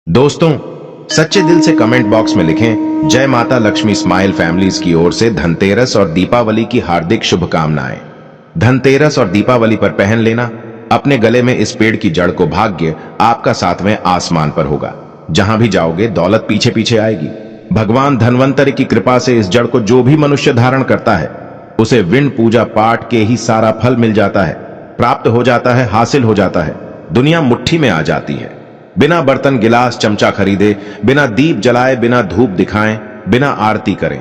दोस्तों, सच्चे दिल से कमेंट बॉक्स में लिखें जय माता लक्ष्मी स्माइल फैमिलीज की ओर से धनतेरस और दीपावली की हार्दिक शुभकामनाएं। धनतेरस और दीपावली पर पहन लेना अपने गले में इस पेड़ की जड़ को भाग्य आपका सातवें आसमान पर होगा। जहां भी जाओगे दौलत पीछे पीछे आएगी। भगवान धन्वंतरि की कृपा से इस जड़ को जो भी मनुष्य धारण करता है उसे विण पूजा पाठ के ही सारा फल मिल जाता है, प्राप्त हो जाता है, हासिल हो जाता है। दुनिया मुट्ठी में आ जाती है। बिना बर्तन गिलास चमचा खरीदे, बिना दीप जलाए, बिना धूप दिखाएं, बिना आरती करें,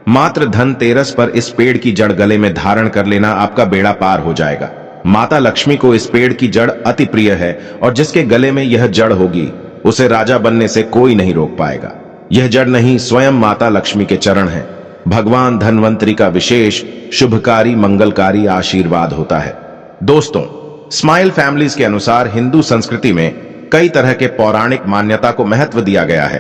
मात्र धनतेरस पर इस पेड़ की जड़ गले में धारण कर लेना आपका बेड़ा पार हो जाएगा। माता लक्ष्मी को इस पेड़ की जड़ अति प्रिय है और जिसके गले में यह जड़ होगी उसे राजा बनने से कोई नहीं रोक पाएगा। यह जड़ नहीं, स्वयं माता लक्ष्मी के चरण है। भगवान धन्वंतरि का विशेष शुभकारी मंगलकारी आशीर्वाद होता है। दोस्तों, स्माइल फैमिलीज के अनुसार हिंदू संस्कृति में कई तरह के पौराणिक मान्यता को महत्व दिया गया है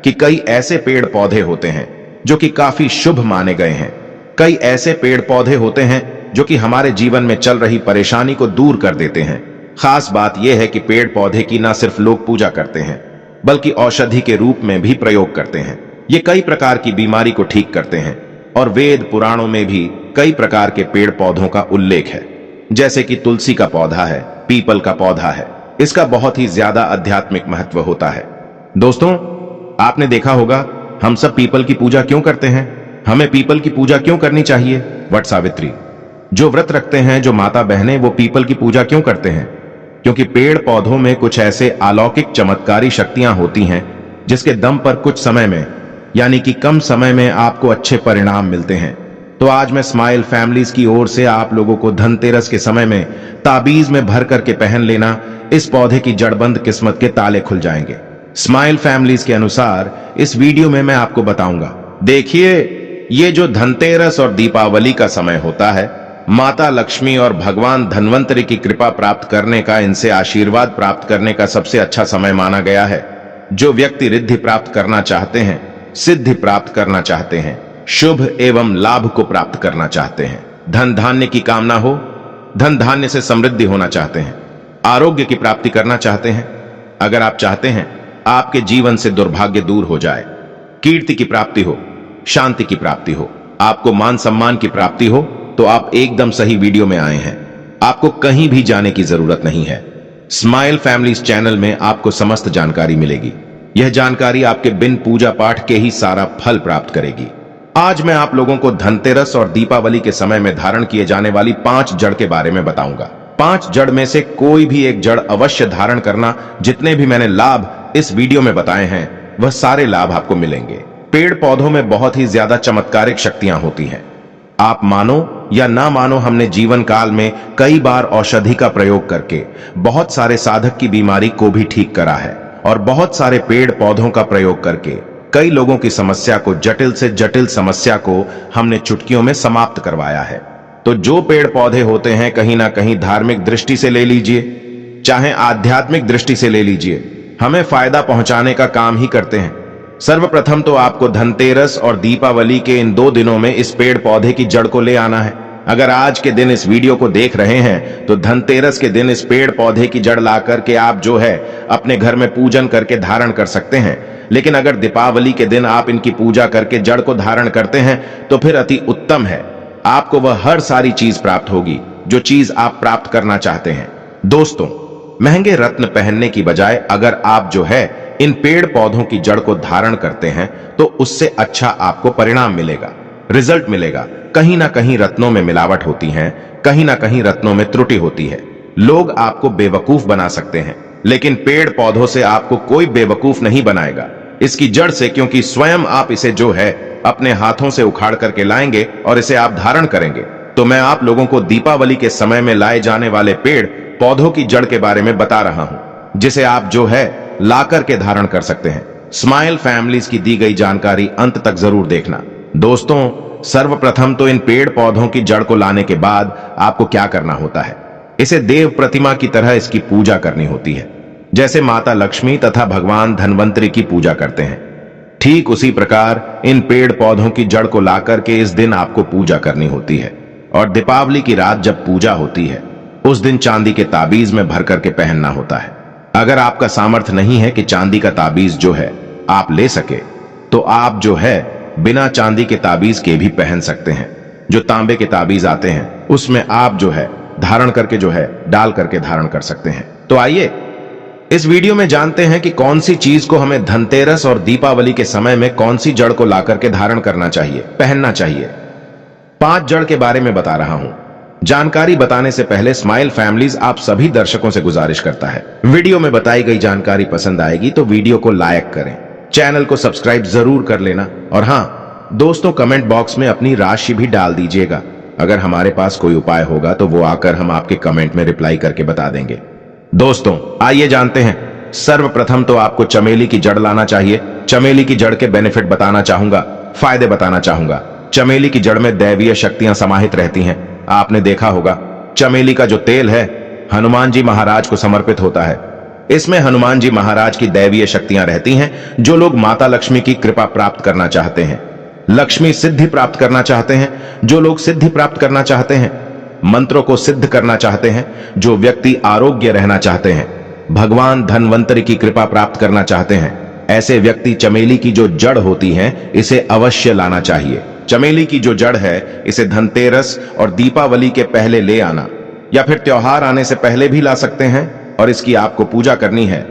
कि कई ऐसे पेड़ पौधे होते हैं जो कि काफी शुभ माने गए हैं। कई ऐसे पेड़ पौधे होते हैं जो कि हमारे जीवन में चल रही परेशानी को दूर कर देते हैं। खास बात यह है कि पेड़ पौधे की न सिर्फ लोग पूजा करते हैं बल्कि औषधि के रूप में भी प्रयोग करते हैं। ये कई प्रकार की बीमारी को ठीक करते हैं और वेद पुराणों में भी कई प्रकार के पेड़ पौधों का उल्लेख है। जैसे कि तुलसी का पौधा है, पीपल का पौधा है। इसका बहुत ही ज्यादा आध्यात्मिक महत्व होता है। दोस्तों, आपने देखा होगा हम सब पीपल की पूजा क्यों करते हैं। हमें पीपल की पूजा क्यों करनी चाहिए। वट सावित्री, जो व्रत रखते हैं, जो माता बहनें, वो पीपल की पूजा क्यों करते हैं? क्योंकि पेड़ पौधों में कुछ ऐसे अलौकिक चमत्कारी शक्तियां होती हैं जिसके दम पर कुछ समय में, यानी कि कम समय में आपको अच्छे परिणाम मिलते हैं। तो आज मैं स्माइल फैमिलीज की ओर से आप लोगों को धनतेरस के समय में ताबीज में भर करके पहन लेना, इस पौधे की जड़बंद किस्मत के ताले खुल जाएंगे। स्माइल फैमिलीज के अनुसार इस वीडियो में मैं आपको बताऊंगा। देखिए, ये जो धनतेरस और दीपावली का समय होता है, माता लक्ष्मी और भगवान धन्वंतरि की कृपा प्राप्त करने का, इनसे आशीर्वाद प्राप्त करने का सबसे अच्छा समय माना गया है। जो व्यक्ति रिद्धि प्राप्त करना चाहते हैं, सिद्धि प्राप्त करना चाहते हैं, शुभ एवं लाभ को प्राप्त करना चाहते हैं, धन धान्य की कामना हो, धन धान्य से समृद्धि होना चाहते हैं, आरोग्य की प्राप्ति करना चाहते हैं, अगर आप चाहते हैं आपके जीवन से दुर्भाग्य दूर हो जाए, कीर्ति की प्राप्ति हो, शांति की प्राप्ति हो, आपको मान सम्मान की प्राप्ति हो, तो आप एकदम सही वीडियो में आए हैं। आपको कहीं भी जाने की जरूरत नहीं है। स्माइल फैमिलीज चैनल में आपको समस्त जानकारी मिलेगी। यह जानकारी आपके बिन पूजा पाठ के ही सारा फल प्राप्त करेगी। आज मैं आप लोगों को धनतेरस और दीपावली के समय में धारण किए जाने वाली 5 जड़ के बारे में बताऊंगा। 5 जड़ में से कोई भी एक जड़ अवश्य धारण करना। जितने भी मैंने लाभ इस वीडियो में बताए हैं वह सारे लाभ आपको मिलेंगे। पेड़ पौधों में बहुत ही ज्यादा चमत्कारिक शक्तियां होती हैं। आप मानो या ना मानो, हमने जीवन काल में कई बार औषधि का प्रयोग करके बहुत सारे साधक की बीमारी को भी ठीक करा है और बहुत सारे पेड़ पौधों का प्रयोग करके कई लोगों की समस्या को, जटिल से जटिल समस्या को हमने चुटकियों में समाप्त करवाया है। तो जो पेड़ पौधे होते हैं, कहीं ना कहीं धार्मिक दृष्टि से ले लीजिए, चाहे आध्यात्मिक दृष्टि से ले लीजिए, हमें फायदा पहुंचाने का काम ही करते हैं। सर्वप्रथम तो आपको धनतेरस और दीपावली के इन 2 दिनों में इस पेड़ पौधे की जड़ को ले आना है। अगर आज के दिन इस वीडियो को देख रहे हैं तो धनतेरस के दिन इस पेड़ पौधे की जड़ ला करके आप जो है अपने घर में पूजन करके धारण कर सकते हैं। लेकिन अगर दीपावली के दिन आप इनकी पूजा करके जड़ को धारण करते हैं तो फिर अति उत्तम है। आपको वह हर सारी चीज प्राप्त होगी जो चीज आप प्राप्त करना चाहते हैं। दोस्तों, महंगे रत्न पहनने की बजाय अगर आप जो है इन पेड़ पौधों की जड़ को धारण करते हैं तो उससे अच्छा आपको परिणाम मिलेगा, रिजल्ट मिलेगा। कहीं ना कहीं रत्नों में मिलावट होती है, कहीं ना कहीं रत्नों में त्रुटि होती है। लोग आपको बेवकूफ बना सकते हैं, लेकिन पेड़ पौधों से आपको कोई बेवकूफ नहीं बनाएगा इसकी जड़ से, क्योंकि स्वयं आप इसे जो है अपने हाथों से उखाड़ करके लाएंगे और इसे आप धारण करेंगे। तो मैं आप लोगों को दीपावली के समय में लाए जाने वाले पेड़ पौधों की जड़ के बारे में बता रहा हूं, जिसे आप जो है ला करके धारण कर सकते हैं। स्माइल फैमिलीज की दी गई जानकारी अंत तक जरूर देखना। दोस्तों, सर्वप्रथम तो इन पेड़ पौधों की जड़ को लाने के बाद आपको क्या करना होता है, इसे देव प्रतिमा की तरह इसकी पूजा करनी होती है। जैसे माता लक्ष्मी तथा भगवान धन्वंतरि की पूजा करते हैं, ठीक उसी प्रकार इन पेड़ पौधों की जड़ को लाकर के इस दिन आपको पूजा करनी होती है। और दीपावली की रात जब पूजा होती है उस दिन चांदी के ताबीज में भर करके पहनना होता है। अगर आपका सामर्थ्य नहीं है कि चांदी का ताबीज जो है आप ले सके, तो आप जो है बिना चांदी के ताबीज के भी पहन सकते हैं। जो तांबे के ताबीज आते हैं उसमें आप जो है धारण करके जो है डाल करके धारण कर सकते हैं। तो आइए इस वीडियो में जानते हैं कि कौन सी चीज को हमें धनतेरस और दीपावली के समय में कौन सी जड़ को ला करके धारण करना चाहिए, पहनना चाहिए। 5 जड़ के बारे में बता रहा हूं। जानकारी बताने से पहले स्माइल फैमिलीज आप सभी दर्शकों से गुजारिश करता है, वीडियो में बताई गई जानकारी पसंद आएगी तो वीडियो को लाइक करें, चैनल को सब्सक्राइब जरूर कर लेना, और हां दोस्तों, कमेंट बॉक्स में अपनी राशि भी डाल दीजिएगा। अगर हमारे पास कोई उपाय होगा तो वो आकर हम आपके कमेंट में रिप्लाई करके बता देंगे। दोस्तों आइए जानते हैं। सर्वप्रथम तो आपको चमेली की जड़ लाना चाहिए। चमेली की जड़ के बेनिफिट बताना चाहूंगा, फायदे बताना चाहूंगा। चमेली की जड़ में दैवीय शक्तियां समाहित रहती हैं। आपने देखा होगा चमेली का जो तेल है हनुमान जी महाराज को समर्पित होता है। इसमें हनुमान जी महाराज की दैवीय शक्तियां रहती हैं। जो लोग माता लक्ष्मी की कृपा प्राप्त करना चाहते हैं, लक्ष्मी सिद्धि प्राप्त करना चाहते हैं, जो लोग सिद्धि प्राप्त करना चाहते हैं, मंत्रों को सिद्ध करना चाहते हैं, जो व्यक्ति आरोग्य रहना चाहते हैं, भगवान धनवंतरी की कृपा प्राप्त करना चाहते हैं, ऐसे व्यक्ति चमेली की जो जड़ होती है इसे अवश्य लाना चाहिए। चमेली की जो जड़ है इसे धनतेरस और दीपावली के पहले ले आना, या फिर त्योहार आने से पहले भी ला सकते हैं, और इसकी आपको पूजा करनी है।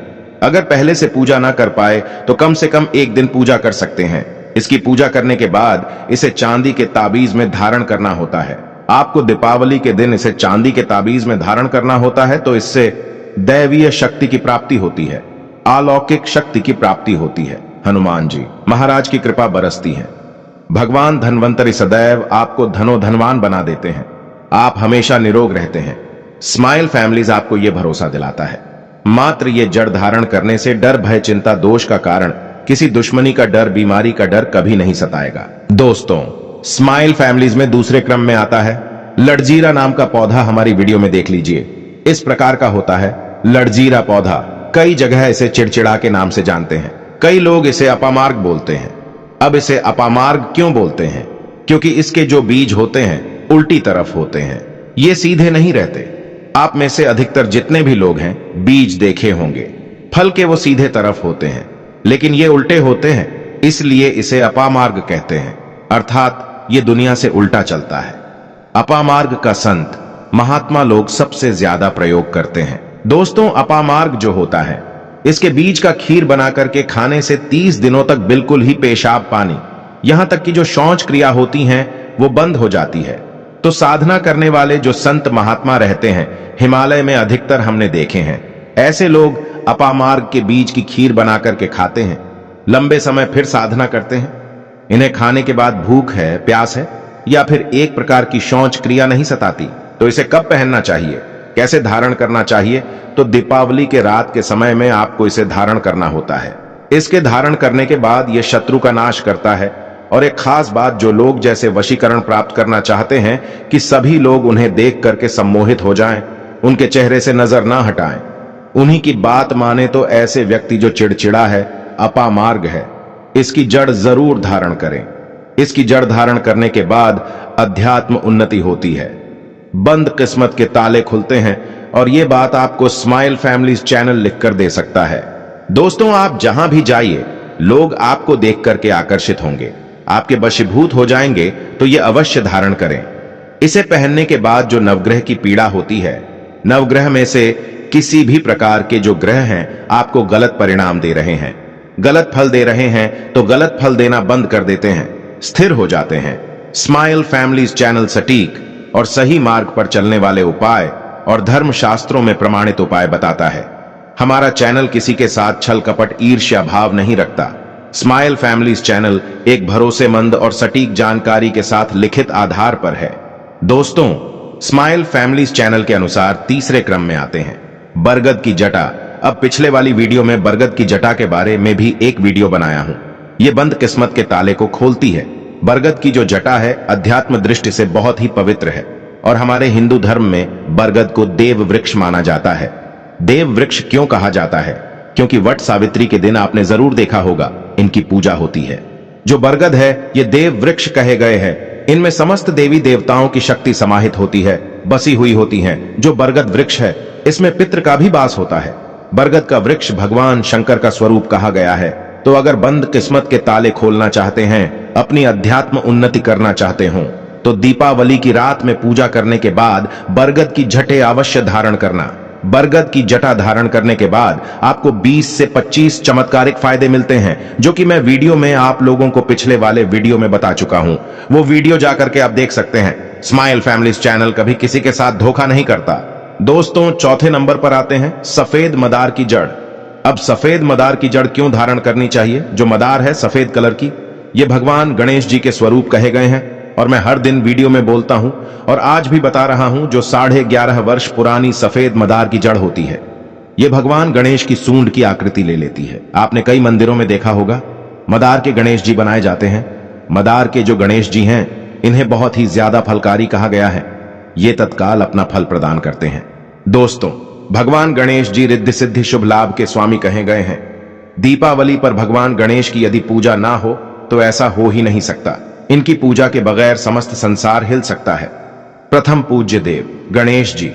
अगर पहले से पूजा ना कर पाए तो कम से कम एक दिन पूजा कर सकते हैं। इसकी पूजा करने के बाद इसे चांदी के ताबीज में धारण करना होता है। आपको दीपावली के दिन इसे चांदी के ताबीज में धारण करना होता है, तो इससे दैवीय शक्ति की प्राप्ति होती है, अलौकिक शक्ति की प्राप्ति होती है। हनुमान जी महाराज की कृपा बरसती है। भगवान धनवंतरी सदैव आपको धनवान बना देते हैं। आप हमेशा निरोग रहते हैं। स्माइल फैमिलीज आपको यह भरोसा दिलाता है। मात्र ये जड़ धारण करने से डर, भय, चिंता, दोष का कारण, किसी दुश्मनी का डर, बीमारी का डर कभी नहीं सताएगा। दोस्तों स्माइल फैमिलीज में दूसरे क्रम में आता है लड़जीरा नाम का पौधा। हमारी वीडियो में देख लीजिए, इस प्रकार का होता है लड़जीरा पौधा। कई जगह इसे चिड़चिड़ा के नाम से जानते हैं। कई लोग इसे अपामार्ग बोलते हैं। अब इसे अपामार्ग क्यों बोलते हैं? क्योंकि इसके जो बीज होते हैं उल्टी तरफ होते हैं, ये सीधे नहीं रहते। आप में से अधिकतर जितने भी लोग हैं बीज देखे होंगे, फल के वो सीधे तरफ होते हैं, लेकिन ये उल्टे होते हैं, इसलिए इसे अपामार्ग कहते हैं। अर्थात ये दुनिया से उल्टा चलता है। अपामार्ग का संत महात्मा लोग सबसे ज्यादा प्रयोग करते हैं। दोस्तों अपामार्ग जो होता है, इसके बीज का खीर बना करके खाने से 30 दिनों तक बिल्कुल ही पेशाब पानी, यहां तक कि जो शौच क्रिया होती हैं वो बंद हो जाती है। तो साधना करने वाले जो संत महात्मा रहते हैं हिमालय में अधिकतर हमने देखे हैं, ऐसे लोग अपामार्ग के बीज की खीर बना करके खाते हैं, लंबे समय फिर साधना करते हैं। इन्हें खाने के बाद भूख है, प्यास है, या फिर एक प्रकार की शौच क्रिया नहीं सताती। तो इसे कब पहनना चाहिए, कैसे धारण करना चाहिए? तो दीपावली के रात के समय में आपको इसे धारण करना होता है। इसके धारण करने के बाद यह शत्रु का नाश करता है। और एक खास बात, जो लोग जैसे वशीकरण प्राप्त करना चाहते हैं कि सभी लोग उन्हें देख करके सम्मोहित हो जाएं, उनके चेहरे से नजर ना हटाएं, उन्हीं की बात माने, तो ऐसे व्यक्ति जो चिड़चिड़ा है, अपामार्ग है, इसकी जड़ जरूर धारण करें। इसकी जड़ धारण करने के बाद अध्यात्म उन्नति होती है, बंद किस्मत के ताले खुलते हैं, और यह बात आपको स्माइल फैमिलीज चैनल लिखकर दे सकता है। दोस्तों आप जहां भी जाइए लोग आपको देख करके आकर्षित होंगे, आपके वशीभूत हो जाएंगे। तो यह अवश्य धारण करें। इसे पहनने के बाद जो नवग्रह की पीड़ा होती है, नवग्रह में से किसी भी प्रकार के जो ग्रह हैं आपको गलत परिणाम दे रहे हैं, गलत फल दे रहे हैं, तो गलत फल देना बंद कर देते हैं, स्थिर हो जाते हैं। स्माइल फैमिलीज चैनल सटीक और सही मार्ग पर चलने वाले उपाय और धर्म शास्त्रों में प्रमाणित उपाय बताता है। हमारा चैनल किसी के साथ छल कपट, ईर्ष्या भाव नहीं रखता। स्माइल फैमिलीज चैनल एक भरोसेमंद और सटीक जानकारी के साथ लिखित आधार पर है। दोस्तों स्माइल फैमिलीज चैनल के अनुसार तीसरे क्रम में आते हैं बरगद की जटा। अब पिछले वाली वीडियो में बरगद की जटा के बारे में भी एक वीडियो बनाया हूं। यह बंद किस्मत के ताले को खोलती है। बरगद की जो जटा है अध्यात्म दृष्टि से बहुत ही पवित्र है, और हमारे हिंदू धर्म में बरगद को देव वृक्ष माना जाता है। देव वृक्ष क्यों कहा जाता है? क्योंकि वट सावित्री के दिन आपने जरूर देखा होगा इनकी पूजा होती है। जो बरगद है ये देव वृक्ष कहे गए हैं। इनमें समस्त देवी देवताओं की शक्ति समाहित होती है, बसी हुई होती है। जो बरगद वृक्ष है इसमें पितृ का भी वास होता है। बरगद का वृक्ष भगवान शंकर का स्वरूप कहा गया है। तो अगर बंद किस्मत के ताले खोलना चाहते हैं, अपनी अध्यात्म उन्नति करना चाहते हो, तो दीपावली की रात में पूजा करने के बाद बरगद की जटे अवश्य धारण करना। बरगद की जटा धारण करने के बाद आपको 20 से 25 चमत्कारिक फायदे मिलते हैं, जो कि मैं वीडियो में आप लोगों को पिछले वाले वीडियो में बता चुका हूं। वो वीडियो जाकर के आप देख सकते हैं। स्माइल फैमिलीज चैनल कभी किसी के साथ धोखा नहीं करता। दोस्तों, चौथे नंबर पर आते हैं सफेद मदार की जड़। अब सफेद मदार की जड़ क्यों धारण करनी चाहिए? जो मदार है सफेद कलर की, ये भगवान गणेश जी के स्वरूप कहे गए हैं और मैं हर दिन वीडियो में बोलता हूं और आज भी बता रहा हूं। जो 11.5 वर्ष पुरानी सफेद मदार की जड़ होती है, ये भगवान गणेश की सूंड की आकृति ले लेती है। आपने कई मंदिरों में देखा होगा मदार के गणेश जी बनाए जाते हैं। मदार के जो गणेश जी हैं, इन्हें बहुत ही ज्यादा फलकारी कहा गया है। ये तत्काल अपना फल प्रदान करते हैं। दोस्तों, भगवान गणेश जी रिद्धि सिद्धि शुभ लाभ के स्वामी कहे गए हैं। दीपावली पर भगवान गणेश की यदि पूजा ना हो तो ऐसा हो ही नहीं सकता। इनकी पूजा के बगैर समस्त संसार हिल सकता है। प्रथम पूज्य देव गणेश जी।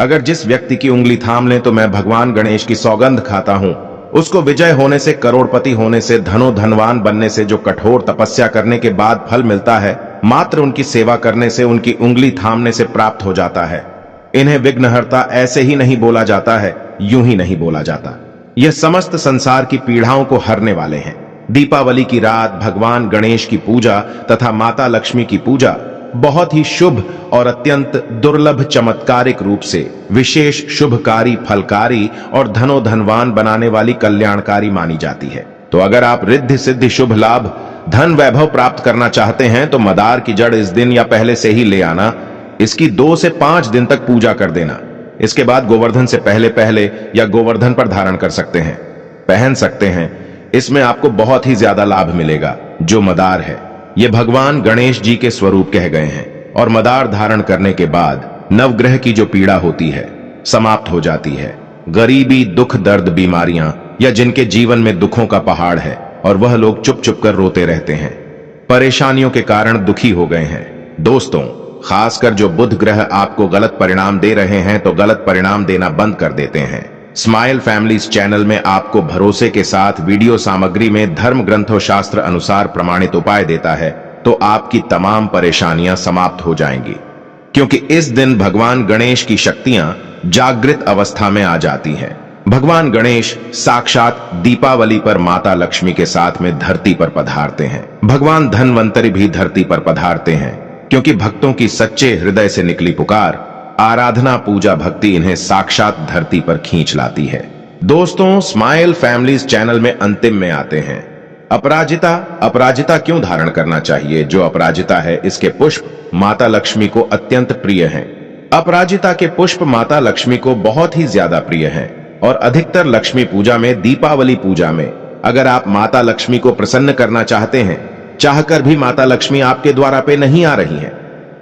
अगर जिस व्यक्ति की उंगली थाम लें तो मैं भगवान गणेश की सौगंध खाता हूं, उसको विजय होने से, करोड़पति होने से, धनवान बनने से जो कठोर तपस्या करने के बाद फल मिलता है, मात्र उनकी सेवा करने से, उनकी उंगली थामने से प्राप्त हो जाता है। इन्हें विघ्नहर्ता ऐसे ही नहीं बोला जाता है, यूं ही नहीं बोला जाता। यह समस्त संसार की पीड़ाओं को हरने वाले हैं। दीपावली की रात भगवान गणेश की पूजा तथा माता लक्ष्मी की पूजा बहुत ही शुभ और अत्यंत दुर्लभ चमत्कारिक रूप से विशेष शुभकारी, फलकारी और धनवान बनाने वाली कल्याणकारी मानी जाती है। तो अगर आप रिद्धि सिद्धि शुभ लाभ, धन वैभव प्राप्त करना चाहते हैं तो मदार की जड़ इस दिन या पहले से ही ले आना। इसकी 2 से 5 दिन तक पूजा कर देना। इसके बाद गोवर्धन से पहले या गोवर्धन पर धारण कर सकते हैं, पहन सकते हैं। इसमें आपको बहुत ही ज्यादा लाभ मिलेगा। जो मदार है, ये भगवान गणेश जी के स्वरूप कह गए हैं और मदार धारण करने के बाद नवग्रह की जो पीड़ा होती है समाप्त हो जाती है। गरीबी, दुख, दर्द, बीमारियां या जिनके जीवन में दुखों का पहाड़ है और वह लोग चुप चुप कर रोते रहते हैं, परेशानियों के कारण दुखी हो गए हैं। दोस्तों, खासकर जो बुध ग्रह आपको गलत परिणाम दे रहे हैं, तो गलत परिणाम देना बंद कर देते हैं। स्माइल फैमिलीज चैनल में आपको भरोसे के साथ वीडियो सामग्री में धर्म ग्रंथों शास्त्र अनुसार प्रमाणित उपाय देता है, तो आपकी तमाम परेशानियां समाप्त हो जाएंगी। क्योंकि इस दिन भगवान गणेश की शक्तियां जागृत अवस्था में आ जाती हैं। भगवान गणेश साक्षात दीपावली पर माता लक्ष्मी के साथ में धरती पर पधारते हैं। भगवान धनवंतरी भी धरती पर पधारते हैं, क्योंकि भक्तों की सच्चे हृदय से निकली पुकार, आराधना, पूजा, भक्ति इन्हें साक्षात धरती पर खींच लाती है। दोस्तों, स्माइल फैमिलीज चैनल में अंतिम में आते हैं अपराजिता। अपराजिता क्यों धारण करना चाहिए? जो अपराजिता है, इसके पुष्प माता लक्ष्मी को अत्यंत प्रिय हैं। अपराजिता के पुष्प माता लक्ष्मी को बहुत ही ज्यादा प्रिय हैं और अधिकतर लक्ष्मी पूजा में, दीपावली पूजा में, अगर आप माता लक्ष्मी को प्रसन्न करना चाहते हैं, चाहकर भी माता लक्ष्मी आपके द्वार पे नहीं आ रही हैं,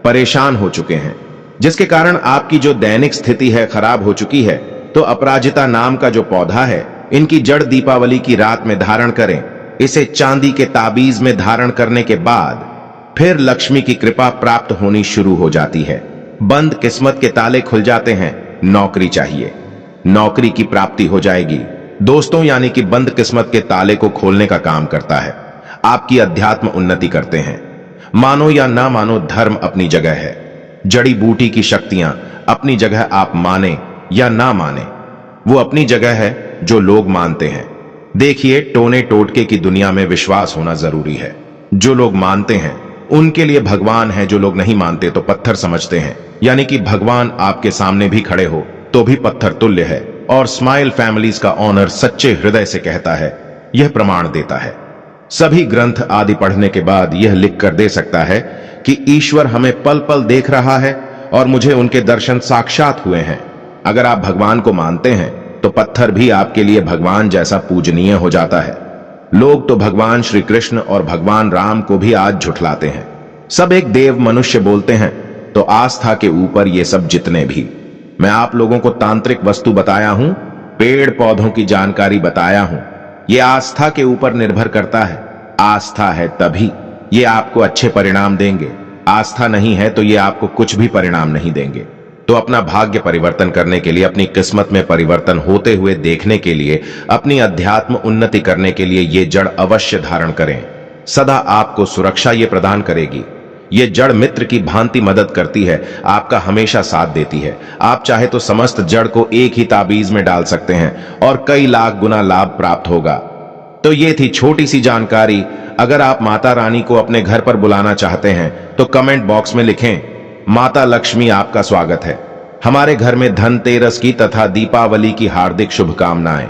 परेशान हो चुके हैं, जिसके कारण आपकी जो दैनिक स्थिति है खराब हो चुकी है, तो अपराजिता नाम का जो पौधा है, इनकी जड़ दीपावली की रात में धारण करें। इसे चांदी के ताबीज में धारण करने के बाद फिर लक्ष्मी की कृपा प्राप्त होनी शुरू हो जाती है। बंद किस्मत के ताले खुल जाते हैं। नौकरी चाहिए, नौकरी की प्राप्ति हो जाएगी। दोस्तों, यानी कि बंद किस्मत के ताले को खोलने का काम करता है। आपकी अध्यात्म उन्नति करते हैं। मानो या ना मानो, धर्म अपनी जगह है, जड़ी बूटी की शक्तियां अपनी जगह, आप माने या ना माने, वो अपनी जगह है जो लोग मानते हैं। देखिए, टोने टोटके की दुनिया में विश्वास होना जरूरी है। जो लोग मानते हैं उनके लिए भगवान है, जो लोग नहीं मानते तो पत्थर समझते हैं। यानी कि भगवान आपके सामने भी खड़े हो तो भी पत्थर तुल्य है। और स्माइल फैमिलीज का ऑनर सच्चे हृदय से कहता है, यह प्रमाण देता है। सभी ग्रंथ आदि पढ़ने के बाद यह लिख कर दे सकता है कि ईश्वर हमें पल पल देख रहा है और मुझे उनके दर्शन साक्षात हुए हैं। अगर आप भगवान को मानते हैं तो पत्थर भी आपके लिए भगवान जैसा पूजनीय हो जाता है। लोग तो भगवान श्री कृष्ण और भगवान राम को भी आज झुठलाते हैं। सब एक देव मनुष्य बोलते हैं, तो आस्था के ऊपर ये सब जितने भी मैं आप लोगों को तांत्रिक वस्तु बताया हूं, पेड़ पौधों की जानकारी बताया हूं, ये आस्था के ऊपर निर्भर करता है। आस्था है तभी ये आपको अच्छे परिणाम देंगे, आस्था नहीं है तो ये आपको कुछ भी परिणाम नहीं देंगे। तो अपना भाग्य परिवर्तन करने के लिए, अपनी किस्मत में परिवर्तन होते हुए देखने के लिए, अपनी अध्यात्म उन्नति करने के लिए ये जड़ अवश्य धारण करें। सदा आपको सुरक्षा ये प्रदान करेगी। ये जड़ मित्र की भांति मदद करती है, आपका हमेशा साथ देती है। आप चाहे तो समस्त जड़ को एक ही ताबीज में डाल सकते हैं और कई लाख गुना लाभ प्राप्त होगा। तो ये थी छोटी सी जानकारी। अगर आप माता रानी को अपने घर पर बुलाना चाहते हैं तो कमेंट बॉक्स में लिखें, माता लक्ष्मी आपका स्वागत है। हमारे घर में धनतेरस की तथा दीपावली की हार्दिक शुभकामनाएं।